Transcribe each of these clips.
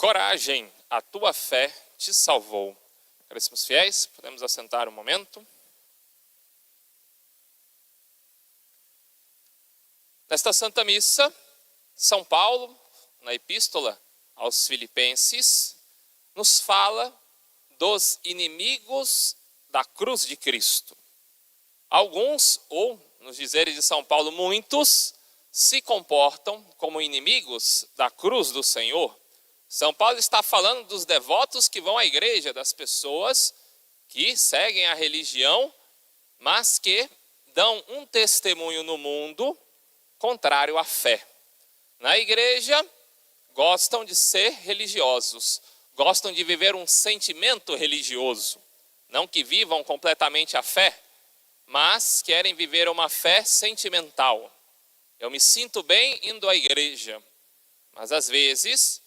coragem, a tua fé te salvou. Caríssimos fiéis, podemos assentar um momento. Nesta Santa Missa, São Paulo, na Epístola aos Filipenses, nos fala dos inimigos da cruz de Cristo. Alguns, ou nos dizeres de São Paulo, muitos, se comportam como inimigos da cruz do Senhor. São Paulo está falando dos devotos que vão à igreja, das pessoas que seguem a religião, mas que dão um testemunho no mundo contrário à fé. Na igreja, gostam de ser religiosos, gostam de viver um sentimento religioso. Não que vivam completamente a fé, mas querem viver uma fé sentimental. Eu me sinto bem indo à igreja, mas às vezes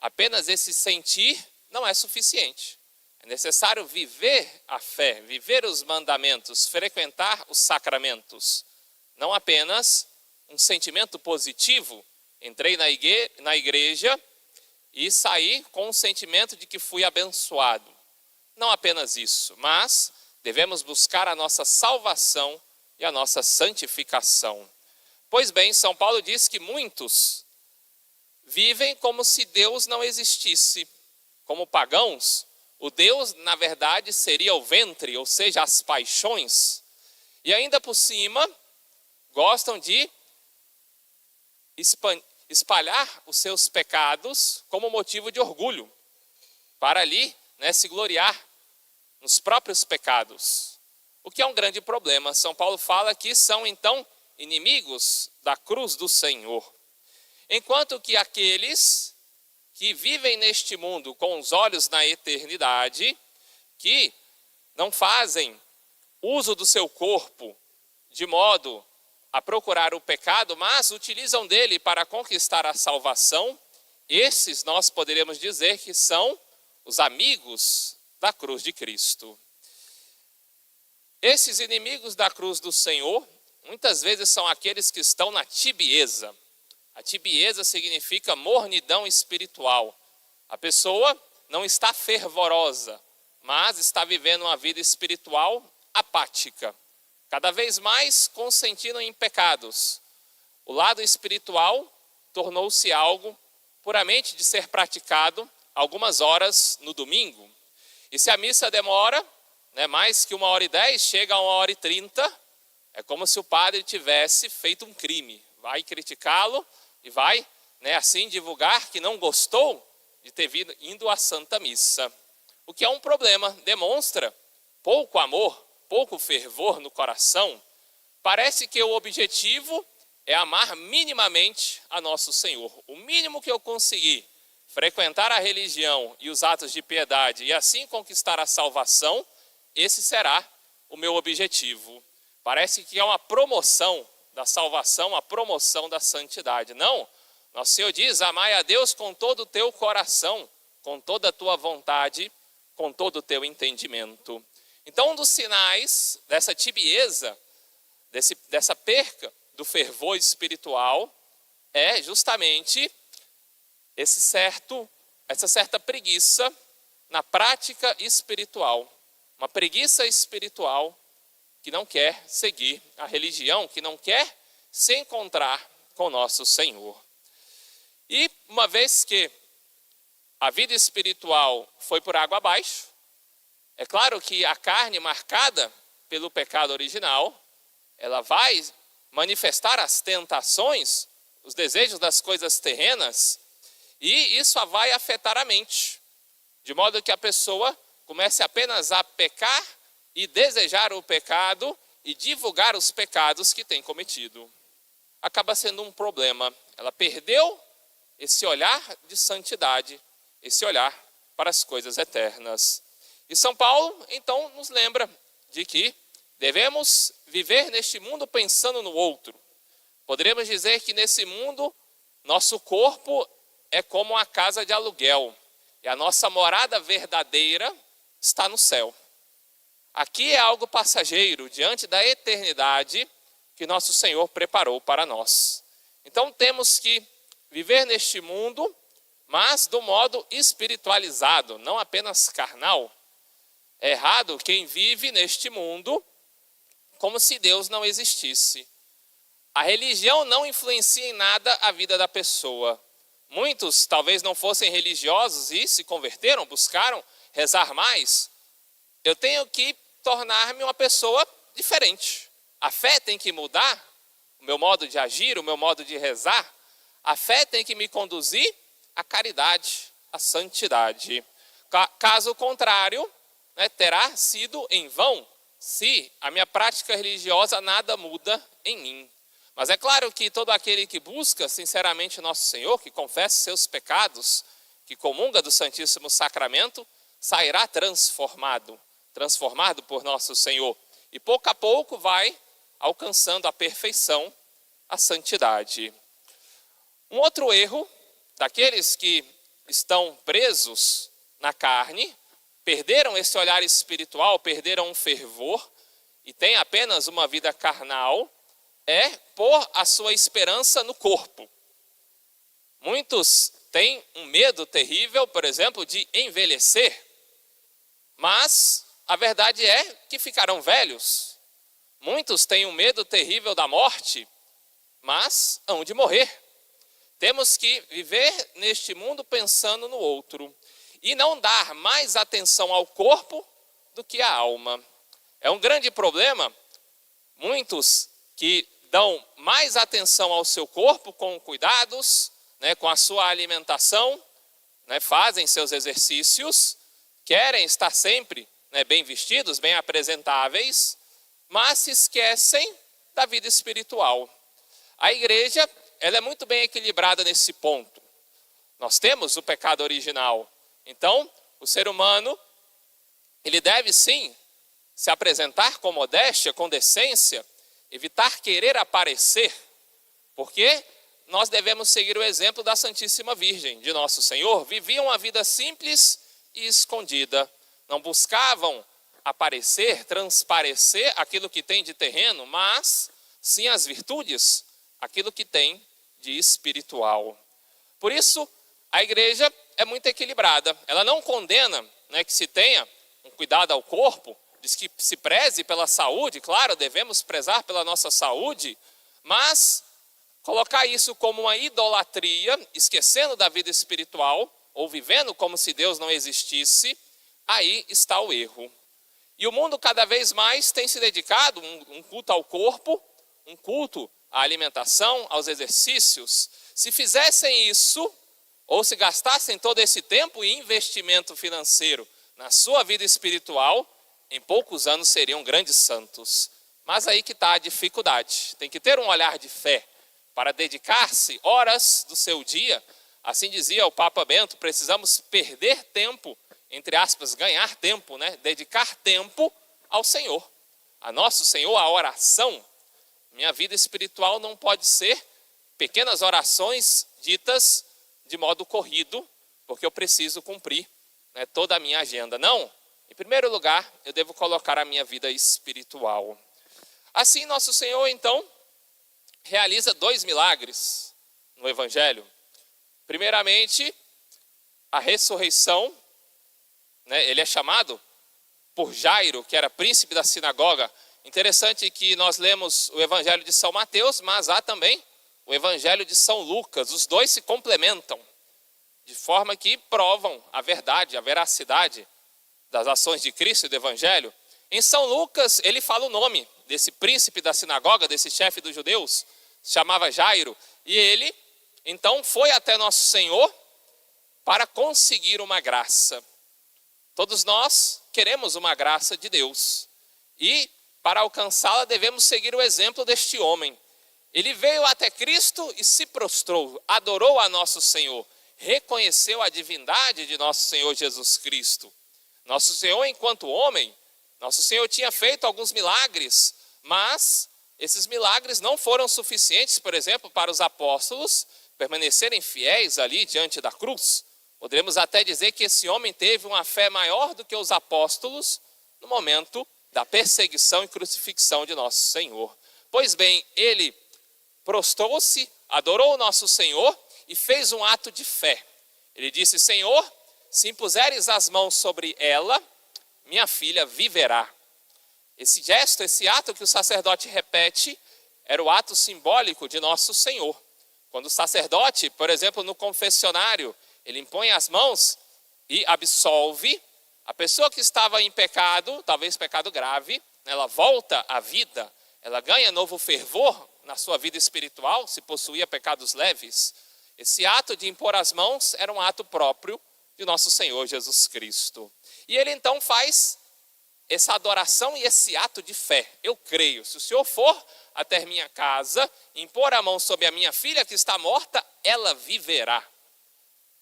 apenas esse sentir não é suficiente. É necessário viver a fé, viver os mandamentos, frequentar os sacramentos. Não apenas um sentimento positivo, entrei na igreja e saí com o sentimento de que fui abençoado. Não apenas isso, mas devemos buscar a nossa salvação e a nossa santificação. Pois bem, São Paulo diz que muitos vivem como se Deus não existisse. Como pagãos, o Deus, na verdade, seria o ventre, ou seja, as paixões. E ainda por cima, gostam de espalhar os seus pecados como motivo de orgulho, para ali, se gloriar nos próprios pecados. O que é um grande problema. São Paulo fala que são, então, inimigos da cruz do Senhor. Enquanto que aqueles que vivem neste mundo com os olhos na eternidade, que não fazem uso do seu corpo de modo a procurar o pecado, mas utilizam dele para conquistar a salvação, esses nós poderemos dizer que são os amigos da cruz de Cristo. Esses inimigos da cruz do Senhor, muitas vezes são aqueles que estão na tibieza. A tibieza significa mornidão espiritual. A pessoa não está fervorosa, mas está vivendo uma vida espiritual apática. Cada vez mais consentindo em pecados. O lado espiritual tornou-se algo puramente de ser praticado algumas horas no domingo. E se a missa demora, mais que 1h10, chega a 1h30, é como se o padre tivesse feito um crime. Vai criticá-lo e vai, assim, divulgar que não gostou de ter ido à Santa Missa. O que é um problema, demonstra pouco amor, pouco fervor no coração. Parece que o objetivo é amar minimamente a nosso Senhor. O mínimo que eu conseguir frequentar a religião e os atos de piedade e assim conquistar a salvação, esse será o meu objetivo. Parece que é uma promoção da salvação, uma promoção da santidade. Não, nosso Senhor diz, amai a Deus com todo o teu coração, com toda a tua vontade, com todo o teu entendimento. Então, um dos sinais dessa tibieza, dessa perca do fervor espiritual, é justamente essa certa preguiça na prática espiritual. Uma preguiça espiritual que não quer seguir a religião, que não quer se encontrar com nosso Senhor. E uma vez que a vida espiritual foi por água abaixo, é claro que a carne marcada pelo pecado original, ela vai manifestar as tentações, os desejos das coisas terrenas, e isso vai afetar a mente, de modo que a pessoa comece apenas a pecar e desejar o pecado e divulgar os pecados que tem cometido. Acaba sendo um problema. Ela perdeu esse olhar de santidade, esse olhar para as coisas eternas. E São Paulo, então, nos lembra de que devemos viver neste mundo pensando no outro. Poderíamos dizer que nesse mundo, nosso corpo é como uma casa de aluguel. E a nossa morada verdadeira está no céu. Aqui é algo passageiro, diante da eternidade que nosso Senhor preparou para nós. Então temos que viver neste mundo, mas do modo espiritualizado, não apenas carnal. É errado quem vive neste mundo como se Deus não existisse. A religião não influencia em nada a vida da pessoa. Muitos talvez não fossem religiosos e se converteram, buscaram rezar mais. Eu tenho que tornar-me uma pessoa diferente. A fé tem que mudar o meu modo de agir, o meu modo de rezar. A fé tem que me conduzir à caridade, à santidade. Caso contrário, terá sido em vão se a minha prática religiosa nada muda em mim. Mas é claro que todo aquele que busca sinceramente Nosso Senhor, que confessa seus pecados, que comunga do Santíssimo Sacramento, sairá transformado por Nosso Senhor. E pouco a pouco vai alcançando a perfeição, a santidade. Um outro erro daqueles que estão presos na carne, perderam esse olhar espiritual, perderam um fervor e têm apenas uma vida carnal, é pôr a sua esperança no corpo. Muitos têm um medo terrível, por exemplo, de envelhecer, mas a verdade é que ficarão velhos. Muitos têm um medo terrível da morte, mas hão de morrer. Temos que viver neste mundo pensando no outro e não dar mais atenção ao corpo do que à alma. É um grande problema, muitos que dão mais atenção ao seu corpo com cuidados, com a sua alimentação, fazem seus exercícios, querem estar sempre bem vestidos, bem apresentáveis, mas se esquecem da vida espiritual. A igreja, ela é muito bem equilibrada nesse ponto. Nós temos o pecado original, então o ser humano, ele deve sim se apresentar com modéstia, com decência, evitar querer aparecer, porque nós devemos seguir o exemplo da Santíssima Virgem de Nosso Senhor. Viviam uma vida simples e escondida, não buscavam aparecer, transparecer aquilo que tem de terreno, mas sim as virtudes, aquilo que tem de espiritual. Por isso, a igreja é muito equilibrada. Ela não condena que se tenha um cuidado ao corpo, diz que se preze pela saúde, claro, devemos prezar pela nossa saúde, mas colocar isso como uma idolatria, esquecendo da vida espiritual, ou vivendo como se Deus não existisse, aí está o erro. E o mundo cada vez mais tem se dedicado um culto ao corpo, um culto à alimentação, aos exercícios. Se fizessem isso, ou se gastassem todo esse tempo e investimento financeiro na sua vida espiritual, em poucos anos seriam grandes santos. Mas aí que está a dificuldade. Tem que ter um olhar de fé para dedicar-se horas do seu dia. Assim dizia o Papa Bento, precisamos perder tempo, entre aspas, ganhar tempo, dedicar tempo ao Senhor. A Nosso Senhor, a oração. Minha vida espiritual não pode ser pequenas orações ditas de modo corrido, porque eu preciso cumprir toda a minha agenda. Não. Em primeiro lugar, eu devo colocar a minha vida espiritual. Assim, Nosso Senhor, então, realiza 2 milagres no Evangelho. Primeiramente, a ressurreição, ele é chamado por Jairo, que era príncipe da sinagoga. Interessante que nós lemos o Evangelho de São Mateus, mas há também o Evangelho de São Lucas. Os dois se complementam, de forma que provam a verdade, a veracidade das ações de Cristo e do Evangelho. Em São Lucas, ele fala o nome desse príncipe da sinagoga, desse chefe dos judeus, se chamava Jairo. E ele, então, foi até Nosso Senhor para conseguir uma graça. Todos nós queremos uma graça de Deus. E, para alcançá-la, devemos seguir o exemplo deste homem. Ele veio até Cristo e se prostrou, adorou a Nosso Senhor, reconheceu a divindade de Nosso Senhor Jesus Cristo. Nosso Senhor, enquanto homem, Nosso Senhor tinha feito alguns milagres, mas esses milagres não foram suficientes, por exemplo, para os apóstolos permanecerem fiéis ali diante da cruz. Poderemos até dizer que esse homem teve uma fé maior do que os apóstolos no momento da perseguição e crucifixão de Nosso Senhor. Pois bem, ele prostrou-se, adorou o Nosso Senhor e fez um ato de fé. Ele disse: Senhor, se impuseres as mãos sobre ela, minha filha viverá. Esse gesto, esse ato que o sacerdote repete, era o ato simbólico de nosso Senhor. Quando o sacerdote, por exemplo, no confessionário, ele impõe as mãos e absolve, a pessoa que estava em pecado, talvez pecado grave, ela volta à vida, ela ganha novo fervor na sua vida espiritual, se possuía pecados leves. Esse ato de impor as mãos era um ato próprio de nosso Senhor Jesus Cristo. E ele então faz essa adoração e esse ato de fé. Eu creio, se o Senhor for até minha casa, impor a mão sobre a minha filha que está morta, ela viverá.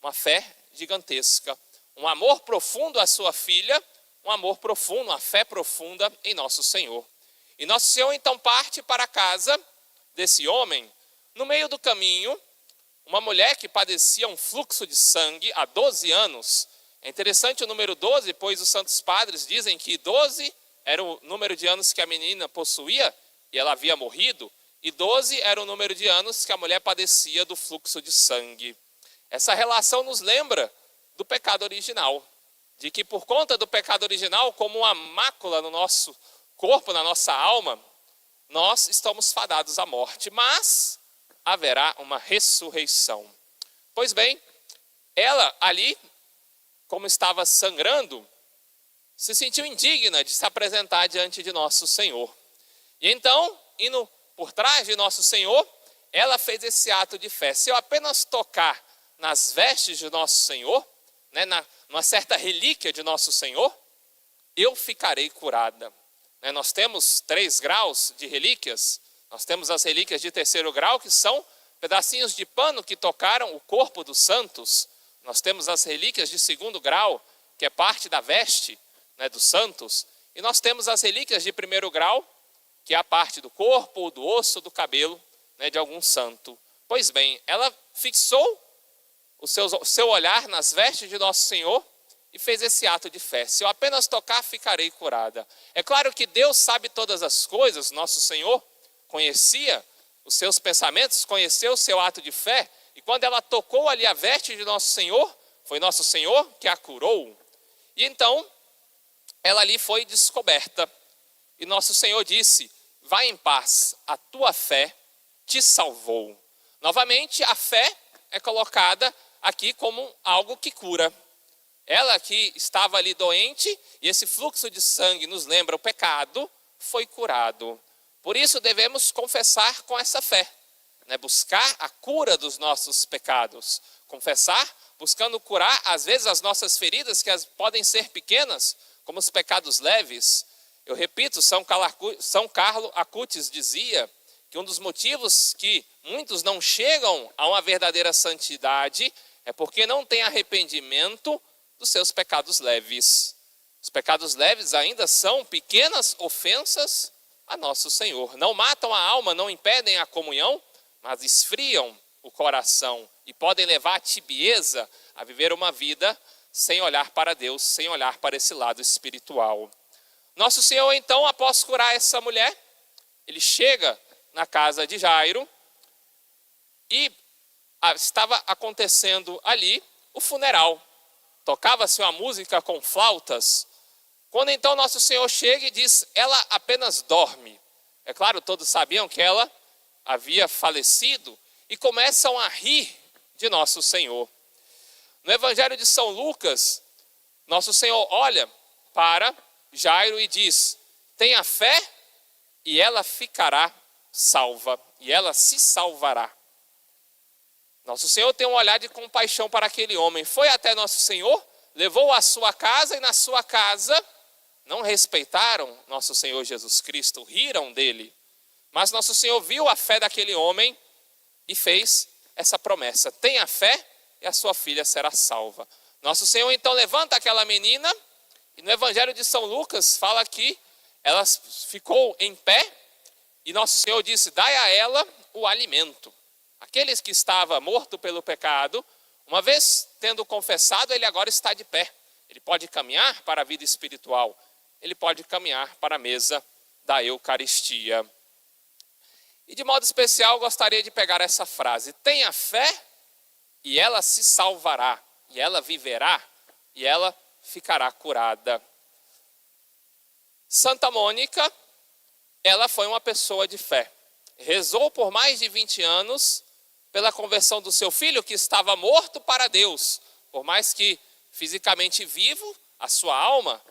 Uma fé gigantesca, um amor profundo à sua filha, um amor profundo, uma fé profunda em nosso Senhor. E nosso Senhor então parte para a casa desse homem. No meio do caminho, uma mulher que padecia um fluxo de sangue há 12 anos. É interessante o número 12, pois os santos padres dizem que 12 era o número de anos que a menina possuía e ela havia morrido, e 12 era o número de anos que a mulher padecia do fluxo de sangue. Essa relação nos lembra do pecado original, de que por conta do pecado original, como uma mácula no nosso corpo, na nossa alma, nós estamos fadados à morte, mas haverá uma ressurreição. Pois bem, ela ali, como estava sangrando, se sentiu indigna de se apresentar diante de nosso Senhor. E então, indo por trás de nosso Senhor, ela fez esse ato de fé. Se eu apenas tocar nas vestes de nosso Senhor, numa certa relíquia de nosso Senhor, eu ficarei curada. Nós temos 3 graus de relíquias. Nós temos as relíquias de 3º grau, que são pedacinhos de pano que tocaram o corpo dos santos. Nós temos as relíquias de 2º grau, que é parte da veste dos santos. E nós temos as relíquias de 1º grau, que é a parte do corpo, do osso, do cabelo de algum santo. Pois bem, ela fixou o seu olhar nas vestes de nosso Senhor e fez esse ato de fé. Se eu apenas tocar, ficarei curada. É claro que Deus sabe todas as coisas, nosso Senhor conhecia os seus pensamentos, conheceu o seu ato de fé, e quando ela tocou ali a veste de nosso Senhor, foi nosso Senhor que a curou. E então, ela ali foi descoberta. E nosso Senhor disse: vai em paz, a tua fé te salvou. Novamente, a fé é colocada aqui como algo que cura. Ela que estava ali doente, e esse fluxo de sangue nos lembra o pecado, foi curado. Por isso devemos confessar com essa fé, buscar a cura dos nossos pecados. Confessar, buscando curar, às vezes, as nossas feridas, que podem ser pequenas, como os pecados leves. Eu repito, São Carlo Acutis dizia que um dos motivos que muitos não chegam a uma verdadeira santidade é porque não têm arrependimento dos seus pecados leves. Os pecados leves ainda são pequenas ofensas a nosso Senhor. Não matam a alma, não impedem a comunhão, mas esfriam o coração e podem levar a tibieza a viver uma vida sem olhar para Deus, sem olhar para esse lado espiritual. Nosso Senhor, então, após curar essa mulher, ele chega na casa de Jairo e estava acontecendo ali o funeral. Tocava-se uma música com flautas. Quando então nosso Senhor chega e diz: ela apenas dorme. É claro, todos sabiam que ela havia falecido e começam a rir de nosso Senhor. No Evangelho de São Lucas, nosso Senhor olha para Jairo e diz: tenha fé e ela ficará salva, e ela se salvará. Nosso Senhor tem um olhar de compaixão para aquele homem. Foi até nosso Senhor, levou-o à sua casa, e na sua casa não respeitaram nosso Senhor Jesus Cristo, riram dele. Mas nosso Senhor viu a fé daquele homem e fez essa promessa: tenha fé e a sua filha será salva. Nosso Senhor então levanta aquela menina, e no Evangelho de São Lucas fala que ela ficou em pé, e nosso Senhor disse: dai a ela o alimento. Aqueles que estavam mortos pelo pecado, uma vez tendo confessado, ele agora está de pé. Ele pode caminhar para a vida espiritual, ele pode caminhar para a mesa da Eucaristia. E de modo especial, gostaria de pegar essa frase: tenha fé e ela se salvará. e ela viverá, e ela ficará curada. Santa Mônica, ela foi uma pessoa de fé. Rezou por mais de 20 anos pela conversão do seu filho, que estava morto para Deus. Por mais que fisicamente vivo, a sua alma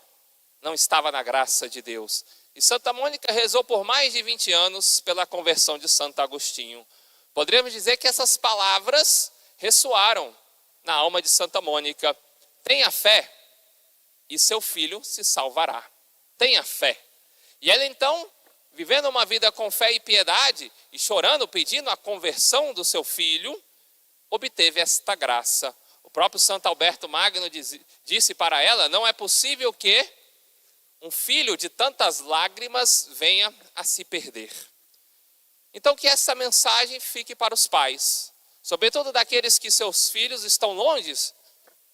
não estava na graça de Deus. E Santa Mônica rezou por mais de 20 anos pela conversão de Santo Agostinho. Poderíamos dizer que essas palavras ressoaram na alma de Santa Mônica. Tenha fé e seu filho se salvará. Tenha fé. E ela então, vivendo uma vida com fé e piedade, e chorando, pedindo a conversão do seu filho, obteve esta graça. O próprio Santo Alberto Magno disse para ela: não é possível que um filho de tantas lágrimas venha a se perder. Então que essa mensagem fique para os pais, sobretudo daqueles que seus filhos estão longe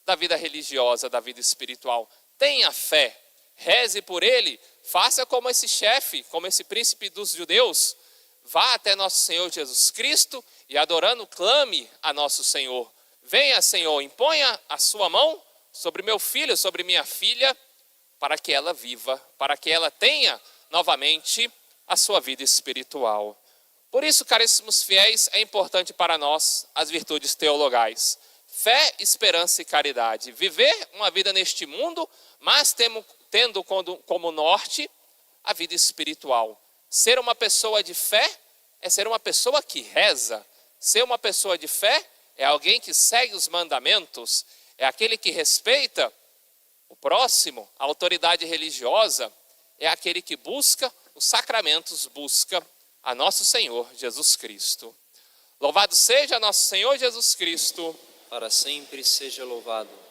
da vida religiosa, da vida espiritual. Tenha fé, reze por ele, faça como esse chefe, como esse príncipe dos judeus, vá até nosso Senhor Jesus Cristo e adorando clame a nosso Senhor: venha, Senhor, imponha a sua mão sobre meu filho, sobre minha filha, para que ela viva, para que ela tenha novamente a sua vida espiritual. Por isso, caríssimos fiéis, é importante para nós as virtudes teologais: fé, esperança e caridade. Viver uma vida neste mundo, mas tendo como norte a vida espiritual. Ser uma pessoa de fé é ser uma pessoa que reza. Ser uma pessoa de fé é alguém que segue os mandamentos, é aquele que respeita o próximo, a autoridade religiosa, é aquele que busca os sacramentos, busca a nosso Senhor Jesus Cristo. Louvado seja nosso Senhor Jesus Cristo. Para sempre seja louvado.